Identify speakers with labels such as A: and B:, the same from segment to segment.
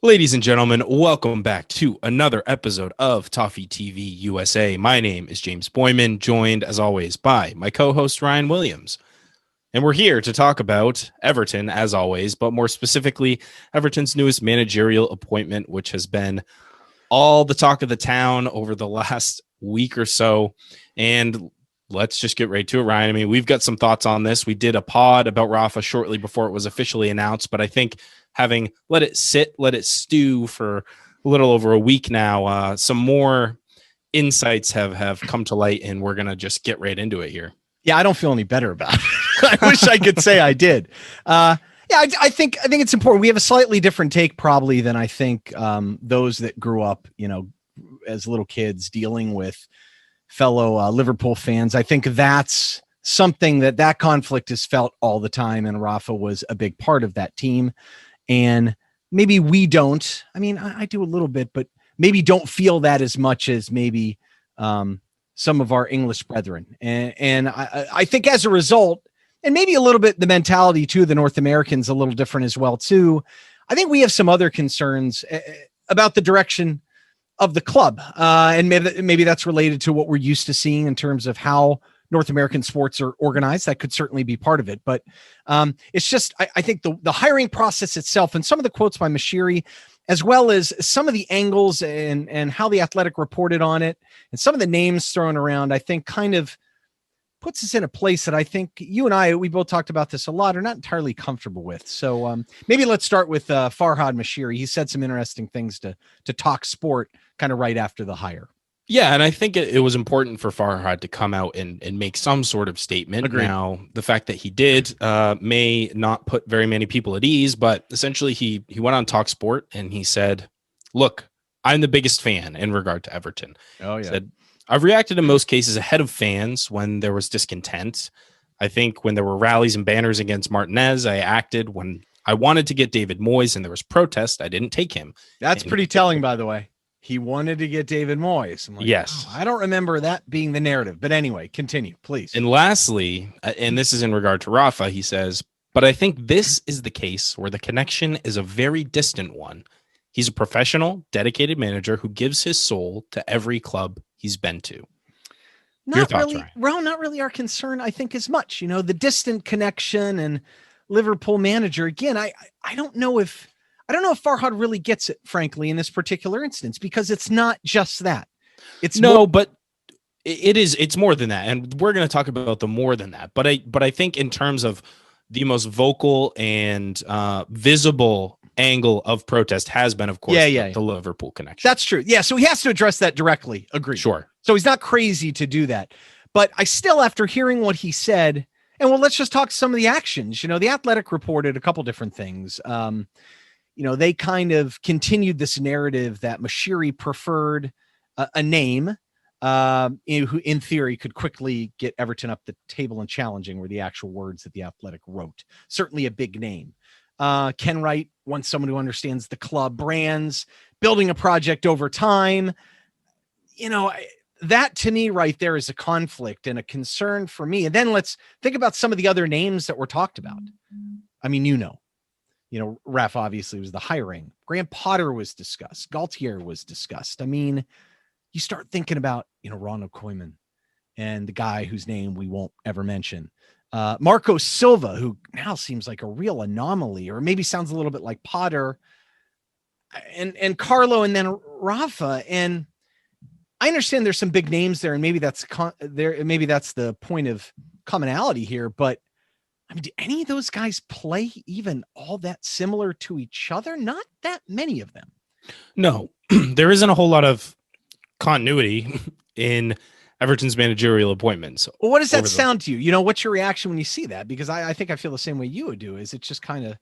A: Ladies and gentlemen, welcome back to another episode of Toffee TV USA. My name is James Boyman, joined as always by my co-host Ryan Williams. And we're here to talk about Everton, as always, but more specifically, Everton's newest managerial appointment, which has been all the talk of the town over the last week or so. And let's just get right to it, Ryan. I mean, we've got some thoughts on this. We did a pod about Rafa shortly before it was officially announced, but I think having let it sit, let it stew for a little over a week now, some more insights have come to light, and we're going to just get right into it here.
B: Yeah, I don't feel any better about it. I wish I could say I did. I think it's important. We have a slightly different take probably than I think those that grew up, as little kids dealing with fellow Liverpool fans. I think that's something that conflict is felt all the time, and Rafa was a big part of that team. And maybe we don't. I mean, I do a little bit, but maybe don't feel that as much as maybe some of our English brethren. And I think as a result, and maybe a little bit the mentality too, the North Americans a little different as well too. I think we have some other concerns about the direction of the club, and maybe that's related to what we're used to seeing in terms of how North American sports are organized. That could certainly be part of it, but it's just, I think the hiring process itself and some of the quotes by Moshiri, as well as some of the angles and how the Athletic reported on it and some of the names thrown around, I think kind of puts us in a place that I think you and we both talked about this a lot, are not entirely comfortable with. So maybe let's start with Farhad Moshiri. He said some interesting things to talk sport kind of right after the hire.
A: Yeah, and I think it was important for Farhad to come out and make some sort of statement.
B: Agreed.
A: Now, the fact that he did may not put very many people at ease, but essentially he went on TalkSport and he said, look, I'm the biggest fan in regard to Everton.
B: Oh, yeah.
A: He said, I've reacted in most cases ahead of fans when there was discontent. I think when there were rallies and banners against Martinez, I acted. When I wanted to get David Moyes and there was protest, I didn't take him.
B: That's pretty telling, by the way. He wanted to get David Moyes. I'm like,
A: yes.
B: I don't remember that being the narrative. But anyway, continue, please.
A: And lastly, and this is in regard to Rafa, he says, but I think this is the case where the connection is a very distant one. He's a professional, dedicated manager who gives his soul to every club he's been to.
B: Not really our concern, I think, as much. The distant connection and Liverpool manager. Again, I don't know if Farhad really gets it, frankly, in this particular instance, because it's not just that.
A: But it's more than that. And we're going to talk about the more than that. But I think in terms of the most vocal and visible angle of protest has been, of course, the Liverpool connection.
B: That's true. Yeah. So he has to address that directly. Agreed.
A: Sure.
B: So he's not crazy to do that. But I still, after hearing what he said, and let's just talk some of the actions. The Athletic reported a couple different things. They kind of continued this narrative that Moshiri preferred a name who, in theory, could quickly get Everton up the table and challenging, were the actual words that the Athletic wrote. Certainly a big name. Ken Wright wants someone who understands the club brands, building a project over time. That to me right there is a conflict and a concern for me. And then let's think about some of the other names that were talked about. I mean, Rafa obviously was the hiring. Graham Potter was discussed. Galtier was discussed. I mean, you start thinking about, Ronald Koeman and the guy whose name we won't ever mention. Marco Silva, who now seems like a real anomaly, or maybe sounds a little bit like Potter, and Carlo, and then Rafa. And I understand there's some big names there, and maybe that's maybe that's the point of commonality here, but I mean, do any of those guys play even all that similar to each other? Not that many of them.
A: No, there isn't a whole lot of continuity in Everton's managerial appointments.
B: Well, what does that sound to you? What's your reaction when you see that? Because I think I feel the same way you would do. Is it just kind of,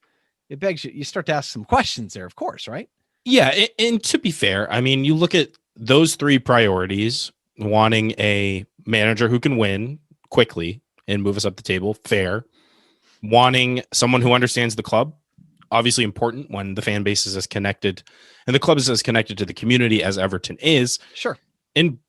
B: it begs you start to ask some questions there, of course, right?
A: Yeah. And to be fair, I mean, you look at those three priorities: wanting a manager who can win quickly and move us up the table, fair. Wanting someone who understands the club, obviously important when the fan base is as connected and the club is as connected to the community as Everton is.
B: Sure.
A: And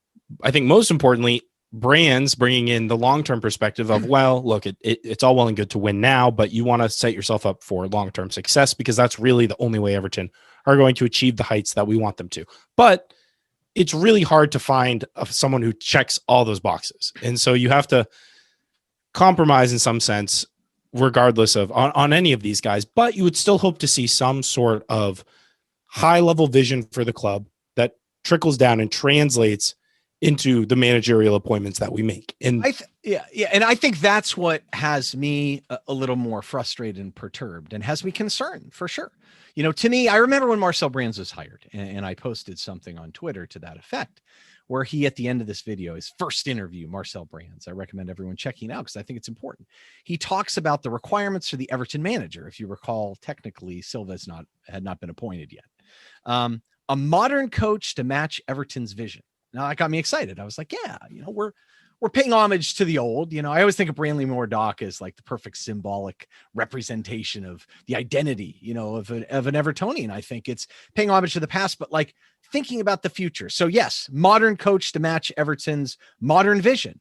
A: I think most importantly, Brands bringing in the long-term perspective of, well, look, it's all well and good to win now, but you want to set yourself up for long-term success because that's really the only way Everton are going to achieve the heights that we want them to. But it's really hard to find someone who checks all those boxes. And so you have to compromise in some sense, regardless of on any of these guys, but you would still hope to see some sort of high-level vision for the club that trickles down and translates into the managerial appointments that we make. And
B: and I think that's what has me a little more frustrated and perturbed and has me concerned for sure. To me, I remember when Marcel Brands was hired, and I posted something on Twitter to that effect, where he, at the end of this video, his first interview, Marcel Brands, I recommend everyone checking out because I think it's important. He talks about the requirements for the Everton manager. If you recall, technically Silva had not been appointed yet. A modern coach to match Everton's vision. Now that got me excited. I was like, yeah, we're paying homage to the old. I always think of Branley Moore Dock as like the perfect symbolic representation of the identity, of an Evertonian. I think it's paying homage to the past, but like thinking about the future. So yes, modern coach to match Everton's modern vision.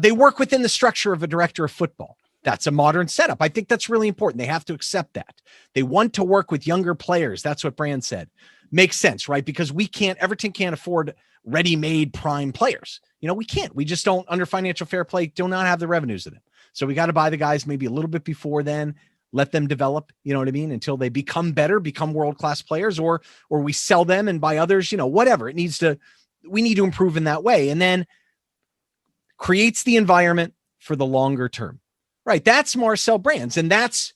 B: They work within the structure of a director of football. That's a modern setup. I think that's really important. They have to accept that. They want to work with younger players. That's what Brand said. Makes sense, right? Because Everton can't afford ready-made prime players. We can't. We just don't, under financial fair play, do not have the revenues of them. So we got to buy the guys maybe a little bit before then, let them develop, you know what I mean, until they become better, become world-class players, or we sell them and buy others, whatever. We need to improve in that way. And then creates the environment for the longer term. Right. That's Marcel Brands. And that's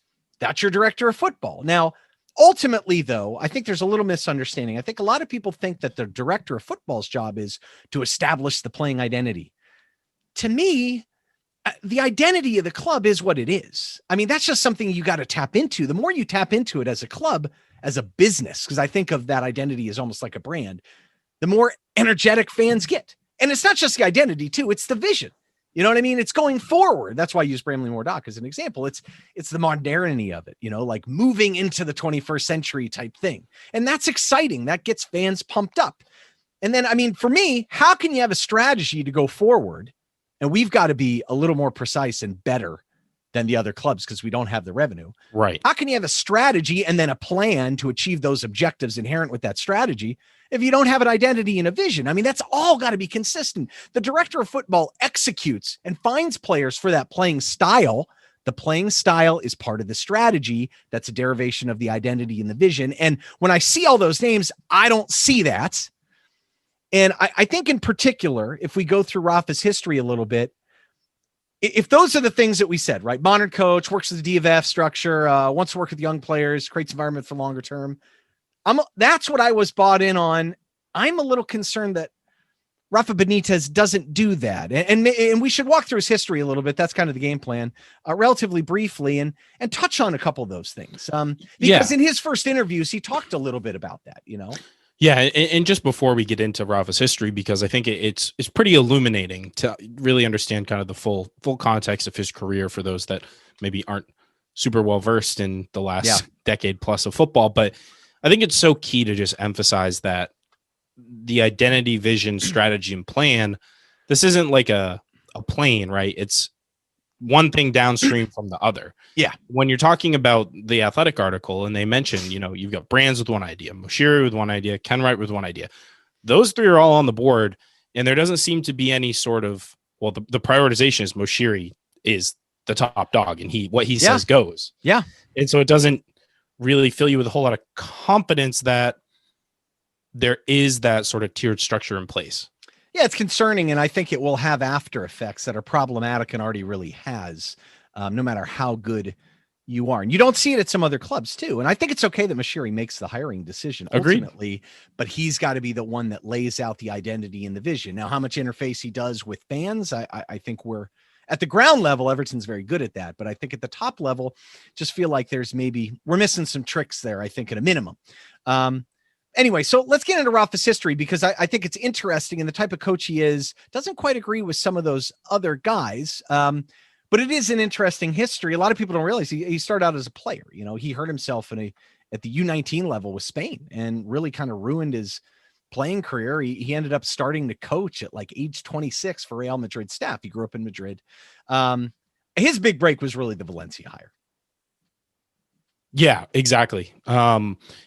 B: your director of football. Now, ultimately, though, I think there's a little misunderstanding. I think a lot of people think that the director of football's job is to establish the playing identity. To me, the identity of the club is what it is. I mean, that's just something you got to tap into. The more you tap into it as a club, as a business, because I think of that identity as almost like a brand, the more energetic fans get. And it's not just the identity, too. It's the vision. You know what I mean? It's going forward. That's why I use Bramley Moore Dock as an example. It's the modernity of it, like moving into the 21st century type thing. And that's exciting. That gets fans pumped up. And then, I mean, for me, how can you have a strategy to go forward? And we've got to be a little more precise and better than the other clubs because we don't have the revenue.
A: Right.
B: How can you have a strategy and then a plan to achieve those objectives inherent with that strategy if you don't have an identity and a vision? I mean, that's all got to be consistent. The director of football executes and finds players for that playing style. The playing style is part of the strategy. That's a derivation of the identity and the vision. And when I see all those names, I don't see that. And I think in particular, if we go through Rafa's history a little bit, if those are the things that we said, right? Modern coach, works with the DFF structure, wants to work with young players, creates environment for longer term. That's what I was bought in on. I'm a little concerned that Rafa Benitez doesn't do that. And we should walk through his history a little bit. That's kind of the game plan, relatively briefly, and touch on a couple of those things. Because in his first interviews, he talked a little bit about that,
A: Yeah, and just before we get into Rafa's history, because I think it's pretty illuminating to really understand kind of the full context of his career for those that maybe aren't super well versed in the last decade plus of football. But I think it's so key to just emphasize that the identity, vision, strategy, and plan, this isn't like a plane, right? It's one thing downstream from the other.
B: Yeah.
A: When you're talking about the Athletic article and they mentioned, you've got Brands with one idea, Moshiri with one idea, Ken Wright with one idea. Those three are all on the board, and there doesn't seem to be any sort of, the prioritization is Moshiri is the top dog, and what he says goes.
B: Yeah.
A: And so it doesn't really fill you with a whole lot of confidence that there is that sort of tiered structure in place.
B: Yeah, it's concerning, and I think it will have after effects that are problematic and already really has, no matter how good you are. And you don't see it at some other clubs, too. And I think it's okay that Moshiri makes the hiring decision ultimately, but he's got to be the one that lays out the identity and the vision. Now, how much interface he does with fans, I think we're at the ground level, Everton's very good at that. But I think at the top level, just feel like we're missing some tricks there, I think, at a minimum. Anyway, so let's get into Rafa's history because I think it's interesting, and the type of coach he is doesn't quite agree with some of those other guys. But it is an interesting history. A lot of people don't realize he started out as a player. He hurt himself at the U19 level with Spain and really kind of ruined his playing career, he ended up starting to coach at like age 26 for Real Madrid staff. He grew up in Madrid. His big break was really the Valencia hire.
A: Yeah, exactly.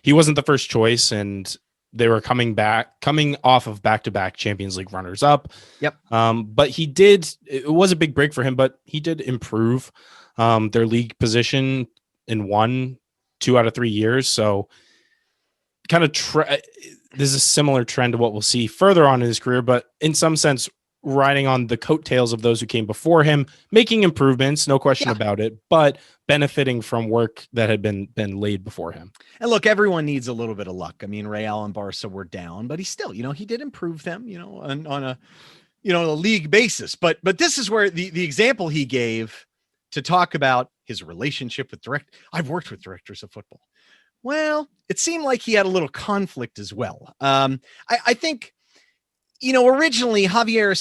A: He wasn't the first choice, and they were coming off of back-to-back Champions League runners-up.
B: Yep.
A: But it was a big break for him, but he did improve their league position in 2 out of 3 years. So kind of there's a similar trend to what we'll see further on in his career, but in some sense, riding on the coattails of those who came before him, making improvements, no question about it, but benefiting from work that had been laid before him.
B: And look, everyone needs a little bit of luck. I mean, Real and Barca were down, but he still, he did improve them, on a, a league basis. But this is where the example he gave to talk about his relationship with I've worked with directors of football. Well, it seemed like he had a little conflict as well. I think, originally Javier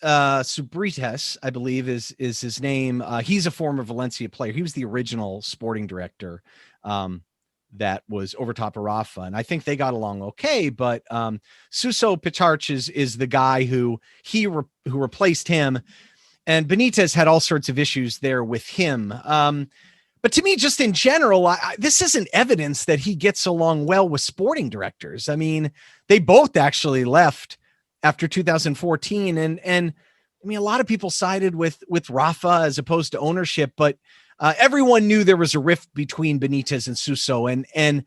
B: Subrites, I believe is his name. He's a former Valencia player. He was the original sporting director that was over top of Rafa. And I think they got along okay, but Suso Pitarch is the guy who replaced him. And Benitez had all sorts of issues there with him. But to me, just in general, this isn't evidence that he gets along well with sporting directors. I mean, they both actually left after 2014. And I mean, a lot of people sided with Rafa as opposed to ownership, but everyone knew there was a rift between Benitez and Suso. And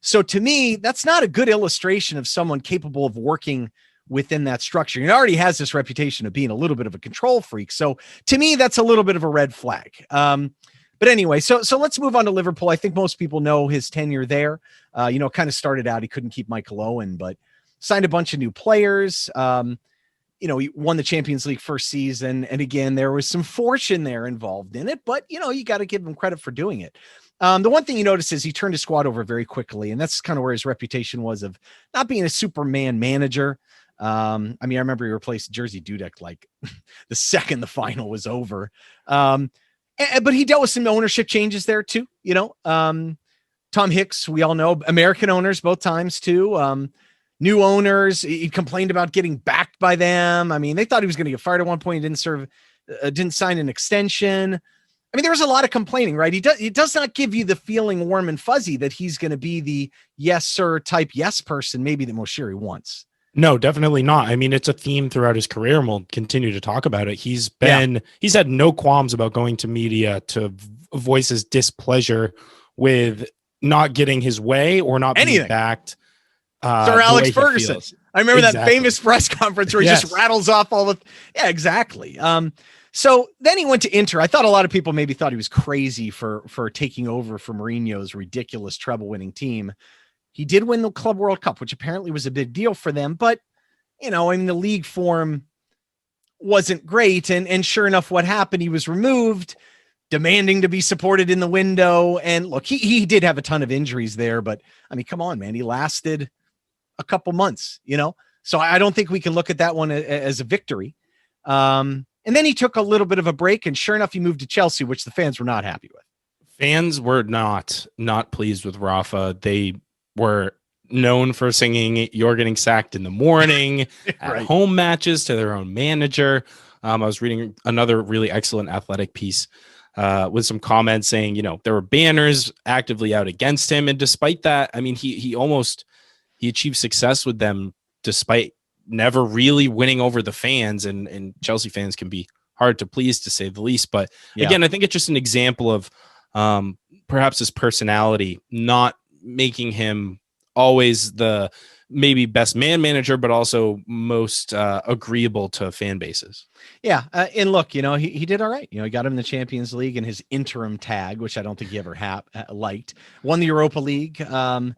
B: so to me, that's not a good illustration of someone capable of working within that structure. He already has this reputation of being a little bit of a control freak. So to me, that's a little bit of a red flag. But anyway, so let's move on to Liverpool. I think most people know his tenure there. Kind of started out, he couldn't keep Michael Owen, but signed a bunch of new players. He won the Champions League first season. And again, there was some fortune there involved in it, but you got to give him credit for doing it. The one thing you notice is he turned his squad over very quickly. And that's kind of where his reputation was of not being a Superman manager. I remember he replaced Jerzy Dudek like the second the final was over. But he dealt with some ownership changes there too. Tom Hicks, we all know, American owners both times too. New owners, he complained about getting backed by them. I mean, they thought he was going to get fired at one point. He didn't sign an extension. I mean, there was a lot of complaining, right? He does not give you the feeling warm and fuzzy that he's going to be the yes, sir type yes person, maybe that Moshiri wants.
A: No, definitely not. I mean, it's a theme throughout his career, and we'll continue to talk about it. He's had no qualms about going to media to voice his displeasure with not getting his way or not being backed.
B: Sir Alex Ferguson. I remember that famous press conference where he just rattles off all the. Yeah, exactly. So then he went to Inter. I thought a lot of people maybe thought he was crazy for taking over for Mourinho's ridiculous treble-winning team. He did win the Club World Cup, which apparently was a big deal for them. But, the league form wasn't great. And sure enough, what happened? He was removed, demanding to be supported in the window. And look, he did have a ton of injuries there. But, I mean, come on, man. He lasted a couple months, So I don't think we can look at that one as a victory. And then he took a little bit of a break. And sure enough, he moved to Chelsea, which the fans were not happy with.
A: Fans were not pleased with Rafa. They were known for singing "You're Getting Sacked in the Morning" at home matches to their own manager. I was reading another really excellent Athletic piece with some comments saying, there were banners actively out against him. And despite that, I mean, he achieved success with them despite never really winning over the fans. And Chelsea fans can be hard to please, to say the least. But again, I think it's just an example of perhaps his personality not making him always the maybe best manager, but also most agreeable to fan bases.
B: Yeah. And look, he did all right. He got him the Champions League in his interim tag, which I don't think he ever liked. Won the Europa League. And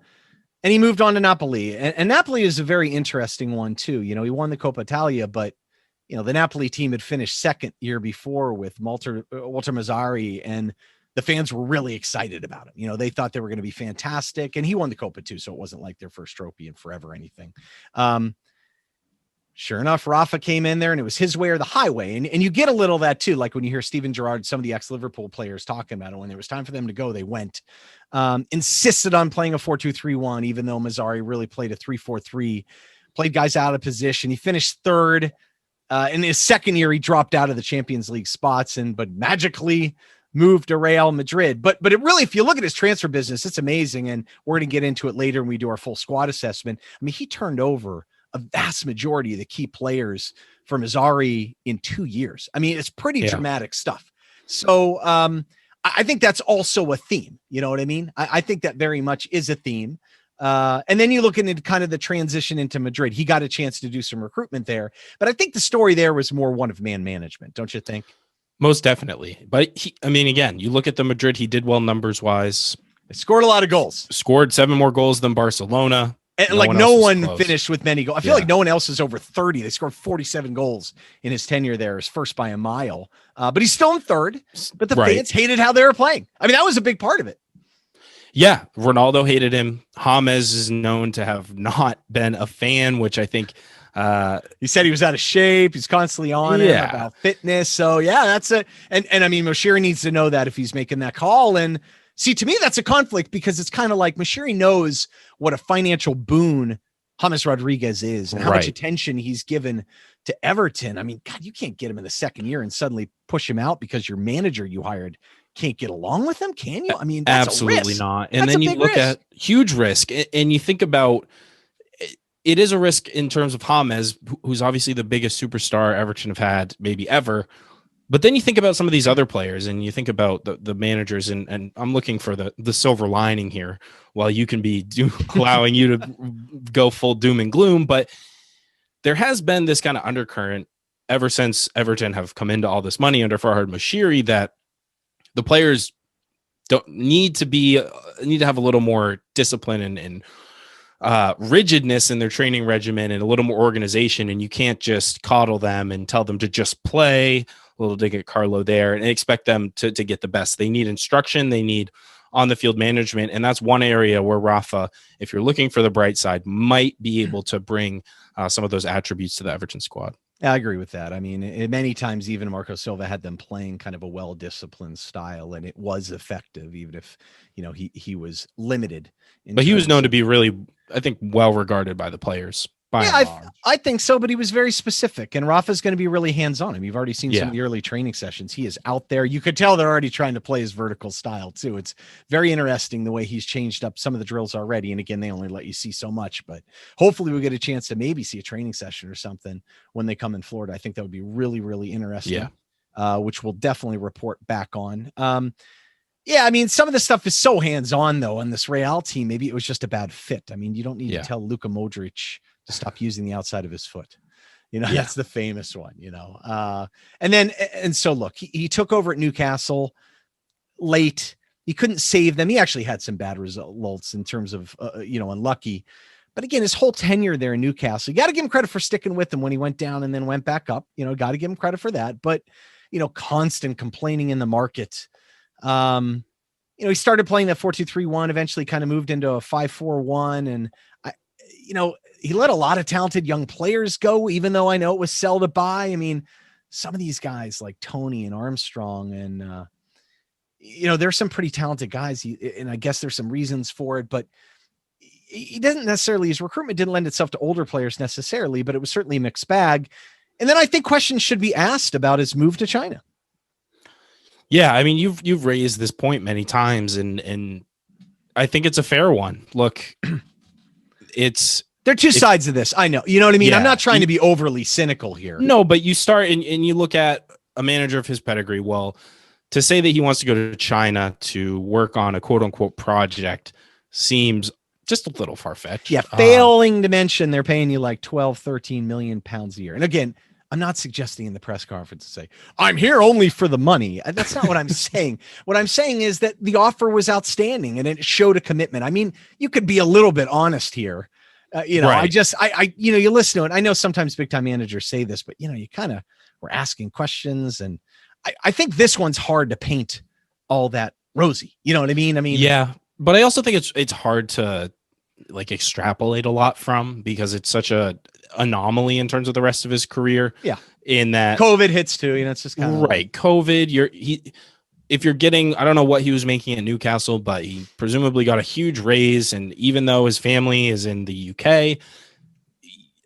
B: he moved on to Napoli. And Napoli is a very interesting one too. He won the Coppa Italia, but the Napoli team had finished second year before with Walter Mazzarri, and the fans were really excited about him. They thought they were going to be fantastic, and he won the Copa too. So it wasn't like their first trophy in forever or anything. Sure enough, Rafa came in there and it was his way or the highway. And you get a little of that too. Like when you hear Steven Gerrard, some of the ex-Liverpool players talking about it, when it was time for them to go, they went, insisted on playing a 4-2-3-1, even though Mazzarri really played a 3-4-3. played guys out of position. He finished third. In his second year, he dropped out of the Champions League spots but magically moved to Real Madrid. But it really, if you look at his transfer business, it's amazing. And we're going to get into it later when we do our full squad assessment. I mean, he turned over a vast majority of the key players for Moshiri in 2 years. I mean, it's pretty dramatic stuff. So I think that's also a theme. You know what I mean? I think that very much is a theme. And then you look into kind of the transition into Madrid. He got a chance to do some recruitment there, but I think the story there was more one of man management. Don't you think?
A: Most definitely. But again, you look at the Madrid, he did well numbers wise.
B: They scored a lot of goals,
A: scored 7 more goals than Barcelona.
B: And no one finished with many goals. I feel like no one else is over 30. They scored 47 goals in his tenure there, his first by a mile. But he's still in third. But the fans hated how they were playing. I mean, that was a big part of it.
A: Yeah, Ronaldo hated him. James is known to have not been a fan, which I think
B: he said he was out of shape. He's constantly on him about fitness. So that's it. And I mean, Moshiri needs to know that if he's making that call. And see, to me, that's a conflict because it's kind of like Moshiri knows what a financial boon James Rodriguez is and how much attention he's given to Everton. I mean, God, you can't get him in the second year and suddenly push him out because your manager you hired can't get along with him, can you? I mean, that's
A: absolutely not. And then you look at huge risk and you think about it is a risk in terms of James, who's obviously the biggest superstar Everton have had maybe ever. But then you think about some of these other players and you think about the managers and I'm looking for the silver lining here while you can be allowing you to go full doom and gloom. But there has been this kind of undercurrent ever since Everton have come into all this money under Farhad Moshiri that the players need to have a little more discipline and rigidness in their training regimen and a little more organization. And you can't just coddle them and tell them to just play a little dig at Carlo there and expect them to get the best. They need instruction. They need on the field management. And that's one area where Rafa, if you're looking for the bright side, might be able to bring some of those attributes to the Everton squad.
B: I agree with that. I mean, many times even Marco Silva had them playing kind of a well-disciplined style, and it was effective, even if he was limited.
A: But he was known to be really, I think, well regarded by the players.
B: I think so, but he was very specific, and Rafa's going to be really hands-on. I mean, you've already seen some of the early training sessions. He is out there. You could tell they're already trying to play his vertical style too. It's very interesting the way he's changed up some of the drills already. And again, they only let you see so much, but hopefully we'll get a chance to maybe see a training session or something when they come in Florida. I think that would be really, really interesting, which we'll definitely report back on. I mean, some of the stuff is so hands-on though on this Real team. Maybe it was just a bad fit. I mean, you don't need to tell Luka Modric to stop using the outside of his foot. That's the famous one, and so look, he took over at Newcastle late. He couldn't save them. He actually had some bad results in terms of, unlucky, but again, his whole tenure there in Newcastle, you got to give him credit for sticking with him when he went down and then went back up, got to give him credit for that. But, constant complaining in the market. He started playing that 4-2-3-1, eventually kind of moved into a 5-4-1. And he let a lot of talented young players go, even though I know it was sell to buy. I mean, some of these guys like Tony and Armstrong and, there's some pretty talented guys. And I guess there's some reasons for it, but he doesn't necessarily, his recruitment didn't lend itself to older players necessarily, but it was certainly a mixed bag. And then I think questions should be asked about his move to China.
A: Yeah. I mean, you've raised this point many times and I think it's a fair one. Look,
B: there are two sides of this. I know. You know what I mean? Yeah, I'm not trying to be overly cynical here.
A: No, but you start and you look at a manager of his pedigree. Well, to say that he wants to go to China to work on a quote unquote project seems just a little far-fetched.
B: Yeah. Failing to mention they're paying you like 12, 13 million pounds a year. And again, I'm not suggesting in the press conference to say, I'm here only for the money. That's not what I'm saying. What I'm saying is that the offer was outstanding and it showed a commitment. I mean, you could be a little bit honest here. Right. You listen to it. I know sometimes big time managers say this, but you kind of were asking questions. And I think this one's hard to paint all that rosy. You know what I mean?
A: Yeah, but I also think it's hard to like extrapolate a lot from because it's such a anomaly in terms of the rest of his career.
B: Yeah.
A: In that
B: COVID hits too, it's just kind of
A: right. COVID, if you're getting, I don't know what he was making at Newcastle, but he presumably got a huge raise. And even though his family is in the UK,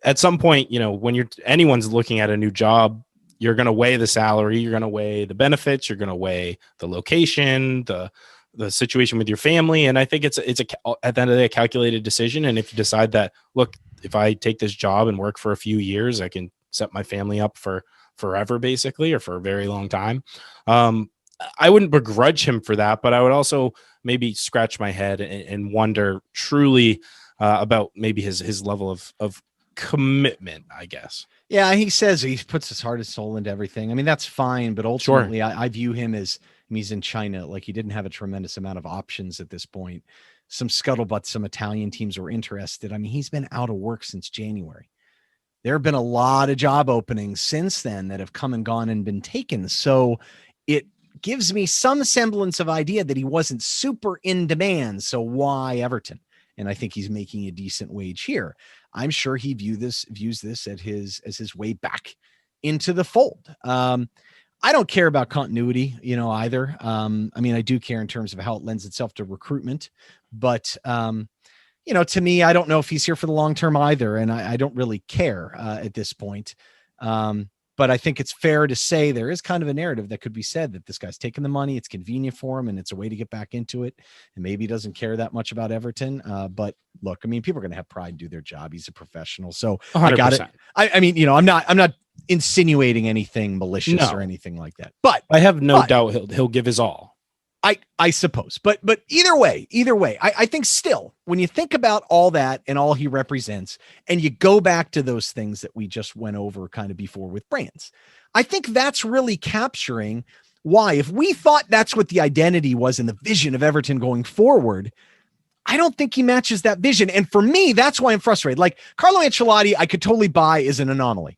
A: at some point, when anyone's looking at a new job, you're going to weigh the salary, you're going to weigh the benefits, you're going to weigh the location, the situation with your family. And I think it's at the end of the day, a calculated decision. And if you decide that, look, if I take this job and work for a few years, I can set my family up for forever, basically, or for a very long time. I wouldn't begrudge him for that, but I would also maybe scratch my head and wonder truly about maybe his level of commitment, I guess.
B: Yeah, he says he puts his heart and soul into everything. I mean, that's fine, but ultimately, sure. I view him as he's in China. Like, he didn't have a tremendous amount of options at this point. Some scuttlebutt, some Italian teams were interested. I mean, he's been out of work since January. There have been a lot of job openings since then that have come and gone and been taken. So it gives me some semblance of idea that he wasn't super in demand. So why Everton? And I think he's making a decent wage here. I'm sure he views this as his way back into the fold. I don't care about continuity, either. I mean, I do care in terms of how it lends itself to recruitment, but to me, I don't know if he's here for the long term either. And I don't really care at this point. But I think it's fair to say there is kind of a narrative that could be said that this guy's taking the money. It's convenient for him and it's a way to get back into it. And maybe he doesn't care that much about Everton. But look, I mean, people are going to have pride and do their job. He's a professional. So 100%. I got it. I mean, I'm not insinuating anything malicious or anything like that, but
A: I have no doubt he'll give his all.
B: I suppose, but either way, I think still, when you think about all that and all he represents, and you go back to those things that we just went over kind of before with brands, I think that's really capturing why, if we thought that's what the identity was in the vision of Everton going forward, I don't think he matches that vision. And for me, that's why I'm frustrated. Like, Carlo Ancelotti, I could totally buy is an anomaly.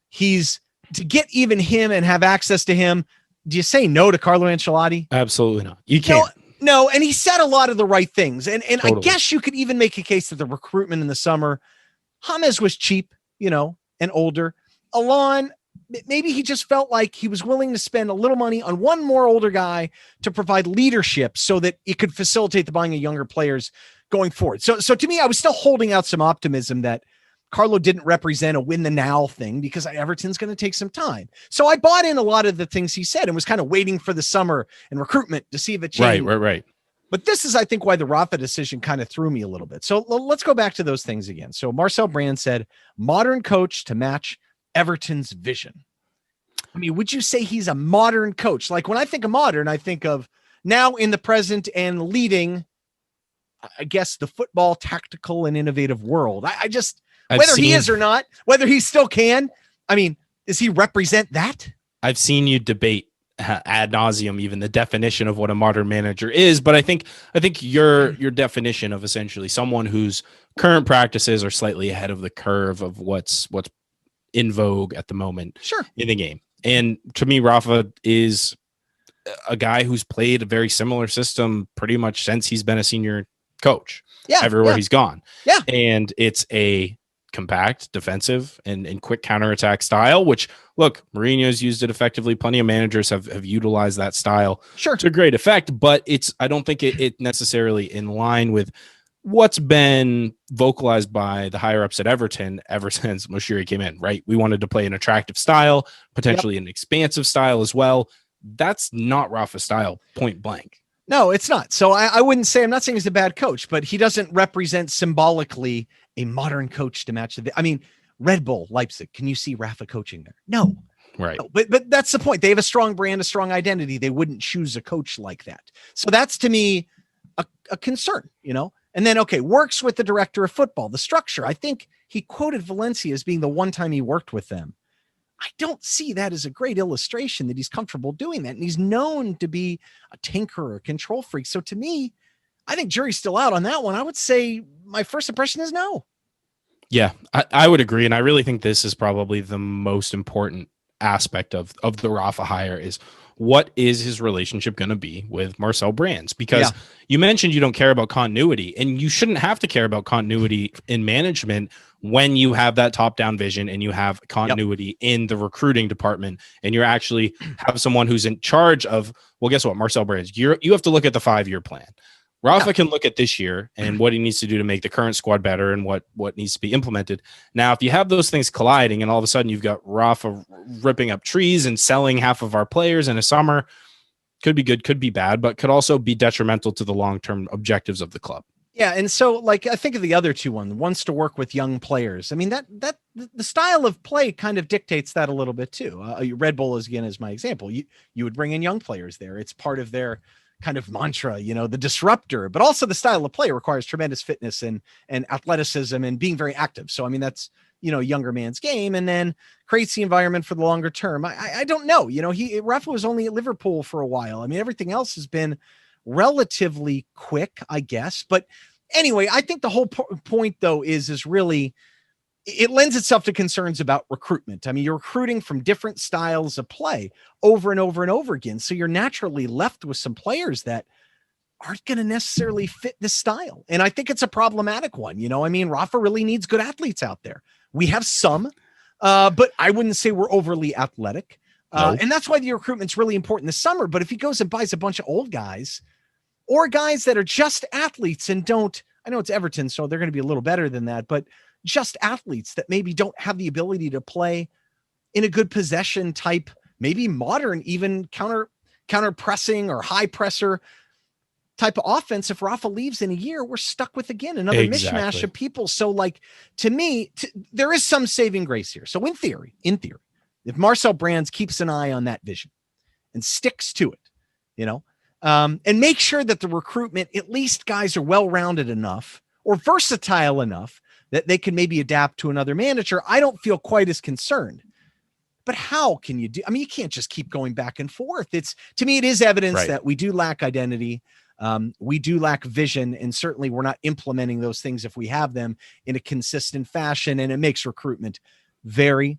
B: He's to get even him and have access to him. Do you say no to Carlo Ancelotti?
A: Absolutely not. You can't.
B: No, and he said a lot of the right things. And
A: Totally.
B: I guess you could even make a case that the recruitment in the summer, James was cheap, and older. Alon, maybe he just felt like he was willing to spend a little money on one more older guy to provide leadership so that it could facilitate the buying of younger players going forward. So to me, I was still holding out some optimism that Carlo didn't represent a win the now thing because Everton's going to take some time. So I bought in a lot of the things he said and was kind of waiting for the summer and recruitment to see if it changed.
A: Right.
B: But this is, I think, why the Rafa decision kind of threw me a little bit. So let's go back to those things again. So Marcel Brand said, modern coach to match Everton's vision. I mean, would you say he's a modern coach? Like, when I think of modern, I think of now in the present and leading, I guess, the football tactical and innovative world. Whether he is or not, whether he still can. I mean, does he represent that?
A: I've seen you debate ad nauseum even the definition of what a modern manager is, but I think your definition of essentially someone whose current practices are slightly ahead of the curve of what's in vogue at the moment in the game. And to me, Rafa is a guy who's played a very similar system pretty much since he's been a senior coach. Everywhere he's gone. And it's a compact, defensive, and quick counterattack style, which, look, Mourinho's used it effectively. Plenty of managers have utilized that style to great effect, but I don't think it necessarily in line with what's been vocalized by the higher ups at Everton ever since Moshiri came in, right? We wanted to play an attractive style, potentially an expansive style as well. That's not Rafa's style, point blank.
B: No, it's not. So I wouldn't say, I'm not saying he's a bad coach, but he doesn't represent symbolically a modern coach to match I mean, Red Bull, Leipzig, can you see Rafa coaching there? No.
A: Right.
B: No, but that's the point. They have a strong brand, a strong identity. They wouldn't choose a coach like that. So that's, to me, a concern, And then, works with the director of football, the structure. I think he quoted Valencia as being the one time he worked with them. I don't see that as a great illustration that he's comfortable doing that. And he's known to be a tinkerer, a control freak. So to me, I think jury's still out on that one. I would say my first impression is no.
A: Yeah, I would agree. And I really think this is probably the most important aspect of the Rafa hire is what is his relationship going to be with Marcel Brands? Because you mentioned you don't care about continuity, and you shouldn't have to care about continuity in management when you have that top-down vision and you have continuity in the recruiting department, and you're actually have someone who's in charge of, well, guess what, Marcel Brands, you have to look at the 5-year plan. Rafa can look at this year and what he needs to do to make the current squad better and what needs to be implemented. Now, if you have those things colliding and all of a sudden you've got Rafa ripping up trees and selling half of our players in a summer, could be good, could be bad, but could also be detrimental to the long-term objectives of the club.
B: Yeah, and so like I think of the other two ones to work with young players. I mean that the style of play kind of dictates that a little bit too. Red Bull is my example. You would bring in young players there. It's part of their kind of mantra, the disruptor, but also the style of play requires tremendous fitness and athleticism and being very active. So I mean that's younger man's game, and then creates the environment for the longer term. I don't know. Rafa was only at Liverpool for a while. I mean everything else has been relatively quick, I guess. But anyway, I think the whole point though is really it lends itself to concerns about recruitment. I mean, you're recruiting from different styles of play over and over and over again. So you're naturally left with some players that aren't going to necessarily fit this style. And I think it's a problematic one. I mean, Rafa really needs good athletes out there. We have some, but I wouldn't say we're overly athletic. No. And that's why the recruitment's really important this summer. But if he goes and buys a bunch of old guys or guys that are just athletes and I know it's Everton, so they're going to be a little better than that, but just athletes that maybe don't have the ability to play in a good possession type, maybe modern, even counter pressing or high presser type of offense. If Rafa leaves in a year, we're stuck with again another mishmash of people. So like to me, there is some saving grace here. So in theory, if Marcel Brands keeps an eye on that vision and sticks to it, and make sure that the recruitment, at least guys are well-rounded enough or versatile enough that they can maybe adapt to another manager, I don't feel quite as concerned. But how can you do? I mean, you can't just keep going back and forth. To me, it is evidence that we do lack identity. We do lack vision, and certainly we're not implementing those things if we have them in a consistent fashion, and it makes recruitment very,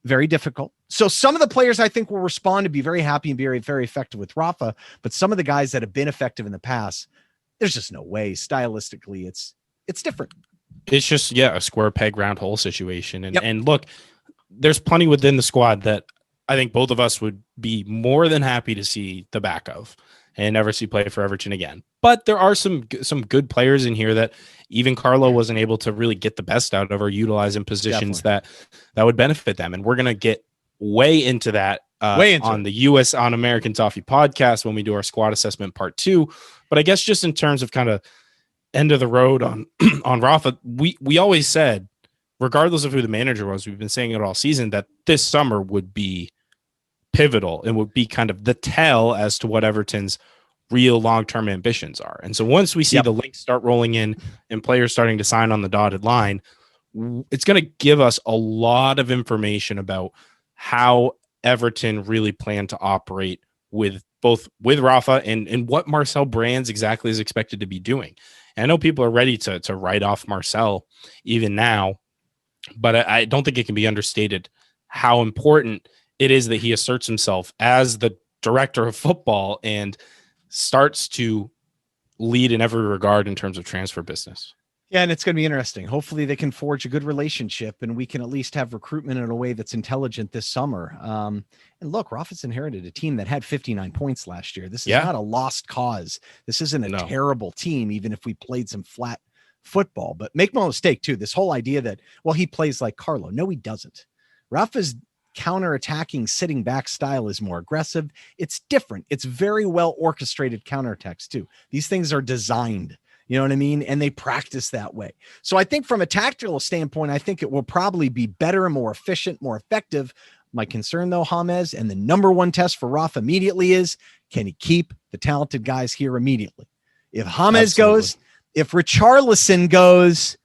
B: very difficult. So some of the players I think will respond to be very happy and be very, very effective with Rafa, but some of the guys that have been effective in the past, there's just no way. Stylistically, it's different.
A: It's just, a square peg round hole situation. And look, there's plenty within the squad that I think both of us would be more than happy to see the back of and never see play for Everton again. But there are some good players in here that even Carlo wasn't able to really get the best out of or utilize in positions that would benefit them. And we're going to get way into that on the on American Toffee podcast when we do our squad assessment part 2. But I guess just in terms of kind of end of the road on Rafa, we always said, regardless of who the manager was, we've been saying it all season, that this summer would be pivotal and would be kind of the tell as to what Everton's real long-term ambitions are. And so once we see the links start rolling in and players starting to sign on the dotted line, it's going to give us a lot of information about how Everton really plan to operate with Rafa and what Marcel Brands exactly is expected to be doing. And I know people are ready to write off Marcel even now, but I don't think it can be understated how important it is that he asserts himself as the director of football and starts to lead in every regard in terms of transfer business.
B: Yeah, and it's going to be interesting. Hopefully they can forge a good relationship and we can at least have recruitment in a way that's intelligent this summer. And look, Rafa's inherited a team that had 59 points last year. This is not a lost cause. This isn't a terrible team, even if we played some flat football. But make no mistake, too, this whole idea that, he plays like Carlo. No, he doesn't. Rafa's counter-attacking sitting back style is more aggressive. It's different. It's very well orchestrated counterattacks, too. These things are designed. You know what I mean? And they practice that way. So I think from a tactical standpoint, I think it will probably be better, more efficient, more effective. My concern, though, James, and the number one test for Rafa immediately is, can he keep the talented guys here immediately? If James goes, if Richarlison goes,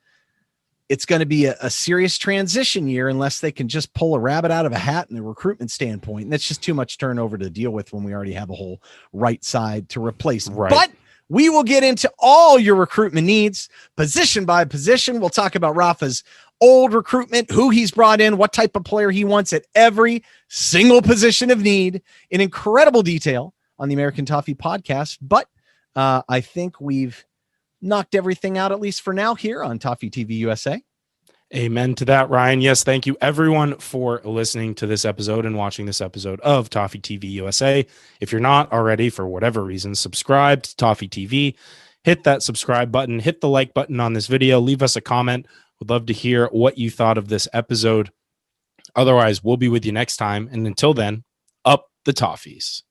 B: it's going to be a serious transition year unless they can just pull a rabbit out of a hat in a recruitment standpoint. And that's just too much turnover to deal with when we already have a whole right side to replace. Right. But we will get into all your recruitment needs, position by position. We'll talk about Rafa's old recruitment, who he's brought in, what type of player he wants at every single position of need in incredible detail on the American Toffee podcast. But I think we've knocked everything out, at least for now, here on Toffee TV USA.
A: Amen to that, Ryan. Yes, thank you everyone for listening to this episode and watching this episode of Toffee TV USA. If you're not already, for whatever reason, subscribe to Toffee TV. hit that subscribe button, hit the like button on this video, leave us a comment. Would love to hear what you thought of this episode. Otherwise, we'll be with you next time. And until then, up the Toffees.